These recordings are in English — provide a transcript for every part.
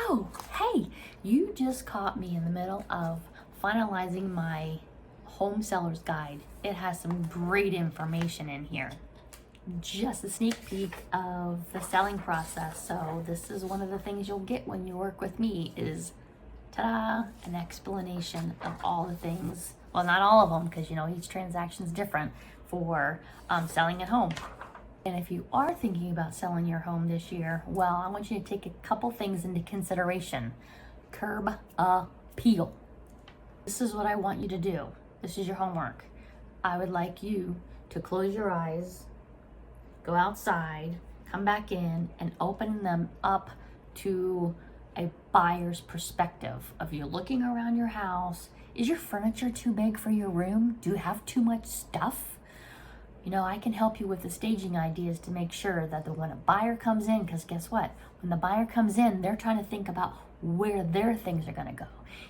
Oh, hey, you just caught me in the middle of finalizing my home seller's guide. It has some great information in here. Just a sneak peek of the selling process. So this is one of the things you'll get when you work with me is, ta-da, an explanation of all the things. Well, not all of them, because each transaction is different for selling at home. And if you are thinking about selling your home this year, well, I want you to take a couple things into consideration. Curb appeal. This is what I want you to do. This is your homework. I would like you to close your eyes, go outside, come back in, and open them up to a buyer's perspective of you looking around your house. Is your furniture too big for your room? Do you have too much stuff? I can help you with the staging ideas to make sure that when a buyer comes in, because guess what? When the buyer comes in, they're trying to think about where their things are going to go.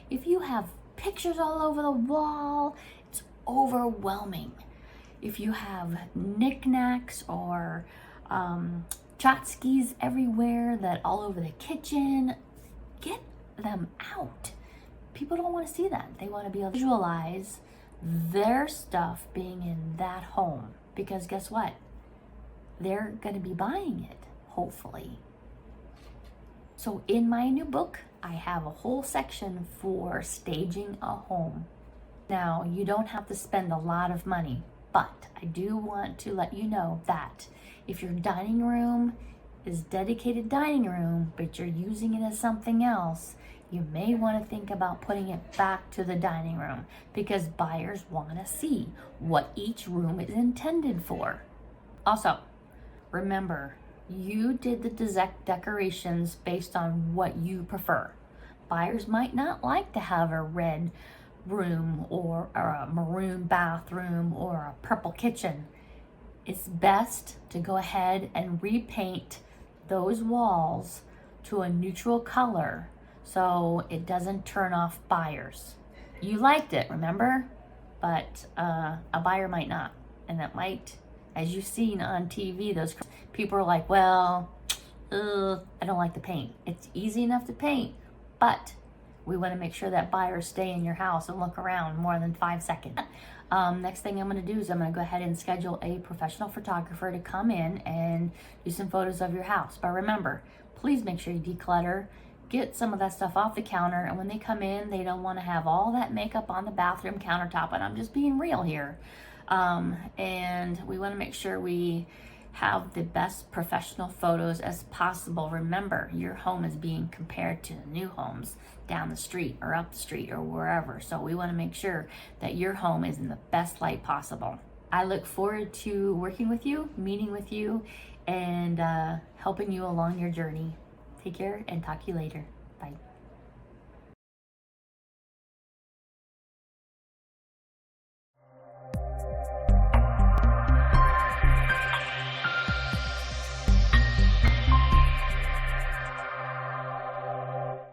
If you have pictures all over the wall, it's overwhelming. If you have knickknacks or tchotchkes everywhere, that all over the kitchen, get them out. People don't want to see that. They want to be able to visualize their stuff being in that home, because guess what? They're going to be buying it, hopefully. So in my new book, I have a whole section for staging a home. Now, you don't have to spend a lot of money, but I do want to let you know that if your dining room is dedicated dining room, but you're using it as something else, you may want to think about putting it back to the dining room, because buyers want to see what each room is intended for. Also, remember, you did the decorations based on what you prefer. Buyers might not like to have a red room or a maroon bathroom or a purple kitchen. It's best to go ahead and repaint those walls to a neutral color so it doesn't turn off buyers. You liked it, remember? But a buyer might not. And that might, as you've seen on TV, those people are like, well, I don't like the paint. It's easy enough to paint, but we want to make sure that buyers stay in your house and look around more than 5 seconds. Next thing I'm going to do is I'm going to go ahead and schedule a professional photographer to come in and do some photos of your house. But remember, please make sure you declutter, get some of that stuff off the counter, and when they come in, they don't want to have all that makeup on the bathroom countertop, and I'm just being real here. And we want to make sure we have the best professional photos as possible. Remember, your home is being compared to new homes down the street or up the street or wherever. So we want to make sure that your home is in the best light possible. I look forward to working with you, meeting with you, and helping you along your journey. Take care and talk to you later. Bye.